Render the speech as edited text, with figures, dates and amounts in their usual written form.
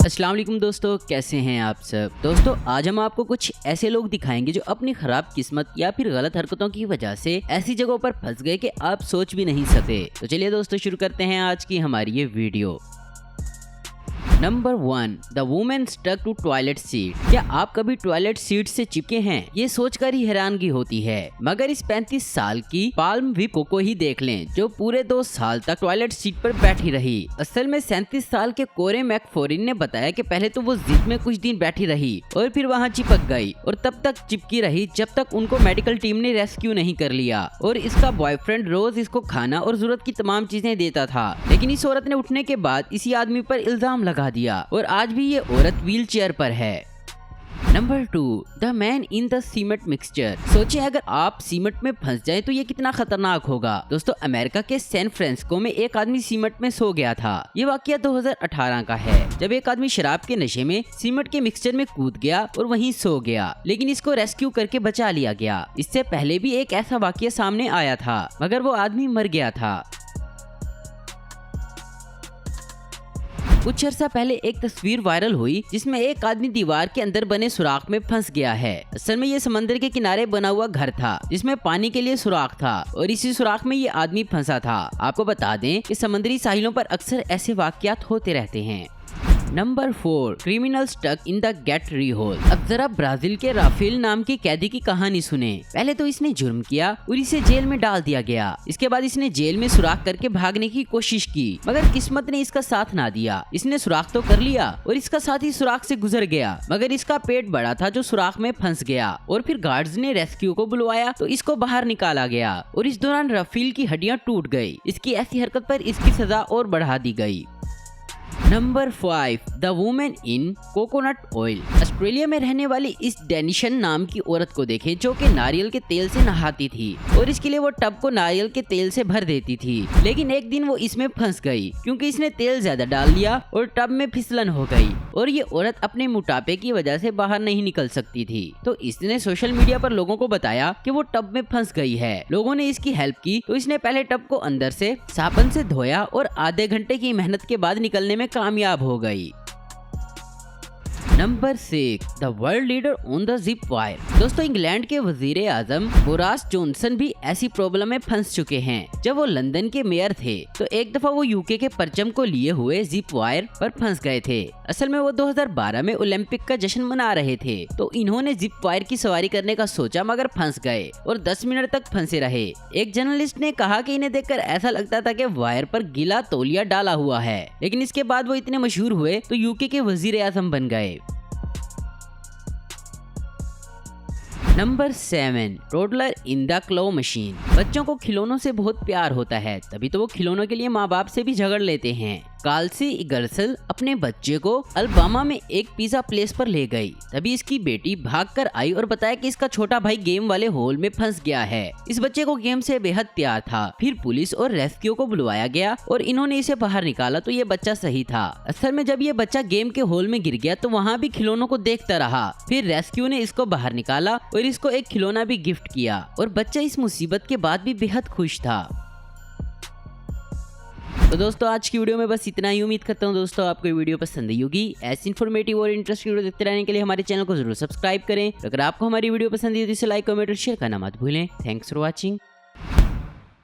अस्सलाम वालेकुम दोस्तों, कैसे हैं आप सब। दोस्तों आज हम आपको कुछ ऐसे लोग दिखाएंगे जो अपनी खराब किस्मत या फिर गलत हरकतों की वजह से ऐसी जगहों पर फंस गए कि आप सोच भी नहीं सकते। तो चलिए दोस्तों शुरू करते हैं आज की हमारी ये video. Number 1, the women stuck to toilet seat. क्या आप कभी टॉयलेट सीट से चिपके हैं? ये सोचकर ही हैरानगी होती है, मगर इस 35 साल की पाल्म विपो को ही देख लें जो पूरे 2 साल तक टॉयलेट सीट पर बैठी रही। असल में 37 साल के कोरे मैकफोरिन ने बताया कि पहले तो वो जिद में कुछ दिन बैठी रही और फिर वहाँ चिपक गई और तब तक चिपकी रही जब तक उनको मेडिकल टीम ने रेस्क्यू नहीं कर लिया। और इसका बॉयफ्रेंड रोज इसको खाना और जरूरत की तमाम चीजें देता था, लेकिन इस औरत ने उठने के बाद इसी आदमी पर इल्जाम लगा दिया और आज भी ये औरत व्हील चेयर पर है। Number 2, the man in the cement mixture. सोचिए अगर आप सीमेंट में फंस जाएं तो ये कितना खतरनाक होगा। दोस्तों अमेरिका के सैन फ्रांसिस्को में एक आदमी सीमेंट में सो गया था। ये वाकया 2018 का है, जब एक आदमी शराब के नशे में सीमेंट के मिक्सचर में कूद गया और वहीं सो गया, लेकिन इसको रेस्क्यू करके बचा लिया गया। इससे पहले भी एक ऐसा वाकया सामने आया था, मगर वो आदमी मर गया था। कुछ अर्सा पहले एक तस्वीर वायरल हुई जिसमें एक आदमी दीवार के अंदर बने सुराख में फंस गया है। असल में ये समंदर के किनारे बना हुआ घर था जिसमें पानी के लिए सुराख था और इसी सुराख में ये आदमी फंसा था। आपको बता दें कि समुद्री साहिलों पर अक्सर ऐसे वाकयात होते रहते हैं। Number 4, criminal stuck in the gate re hole. अब जरा ब्राजील के राफेल नाम के कैदी की कहानी सुने। पहले तो इसने जुर्म किया और इसे जेल में डाल दिया गया। इसके बाद इसने जेल में सुराख करके भागने की कोशिश की, मगर किस्मत ने इसका साथ ना दिया। इसने सुराख तो कर लिया और इसका साथी सुराख से गुजर गया, मगर इसका पेट बड़ा था जो सुराख में फंस गया और फिर गार्ड्स ने रेस्क्यू को बुलवाया तो इसको बाहर निकाला गया और इस दौरान राफेल की हड्डियां टूट गई। इसकी ऐसी हरकत पर इसकी सजा और बढ़ा दी गई। Number 5, the women in coconut oil. Australia में रहने वाली इस डेनिशन नाम की औरत को देखें जो कि नारियल के तेल से नहाती थी और इसके लिए वो टब को नारियल के तेल से भर देती थी, लेकिन एक दिन वो इसमें फंस गई क्योंकि इसने तेल ज्यादा डाल दिया और टब में फिसलन हो गई और ये औरत अपने मोटापे की वजह से बाहर नहीं निकल सकती थी। तो इसने सोशल मीडिया पर लोगों को बताया कि वो टब में फंस गई है। लोगों ने इसकी हेल्प की तो इसने पहले टब को अंदर से साबुन से धोया और आधे घंटे की मेहनत के बाद निकलने में कामयाब हो गई। Number 6, the world leader on the zip wire. दोस्तों इंग्लैंड के वजीर आजम बोरिस जॉनसन भी ऐसी प्रॉब्लम में फंस चुके हैं। जब वो लंदन के मेयर थे तो एक दफा वो यूके के परचम को लिए हुए जिप वायर पर फंस गए थे। असल में वो 2012 में ओलंपिक का जश्न मना रहे थे तो इन्होंने जिप वायर की सवारी करने का सोचा, मगर फंस गए और 10 मिनट तक फंसे रहे। एक जर्नलिस्ट ने कहा कि इन्हें देखकर ऐसा लगता था कि वायर पर गीला तौलिया डाला हुआ है, लेकिन इसके बाद वो इतने मशहूर हुए तो यूके के वजीर आजम बन गए। Number 7, toddler in the claw machine. बच्चों को खिलौनों से बहुत प्यार होता है, तभी तो वो खिलौनों के लिए माँ बाप से भी झगड़ लेते हैं। काल्सी इगर्सल अपने बच्चे को अल्बामा में एक पिज्जा प्लेस पर ले गई। तभी इसकी बेटी भागकर आई और बताया कि इसका छोटा भाई गेम वाले हॉल में फंस गया है। इस बच्चे को गेम से बेहद प्यार था। फिर पुलिस और रेस्क्यू को बुलवाया गया और इन्होंने इसे बाहर निकाला तो ये बच्चा सही था। असल में जब ये बच्चा गेम के हॉल में गिर गया तो वहाँ भी खिलौनों को देखता रहा। फिर रेस्क्यू ने इसको बाहर निकाला और इसको एक खिलौना भी गिफ्ट किया और बच्चा इस मुसीबत के बाद भी बेहद खुश था। तो दोस्तों आज की वीडियो में बस इतना ही। उम्मीद करता हूँ दोस्तों आपको ये वीडियो पसंद आई होगी। ऐसी इन्फॉर्मेटिव और इंटरेस्टिंग वीडियो देखते रहने के लिए हमारे चैनल को जरूर सब्सक्राइब करें। अगर आपको हमारी वीडियो पसंद आई तो इसे लाइक कमेंट और शेयर करना मत भूलें। Thanks for watching.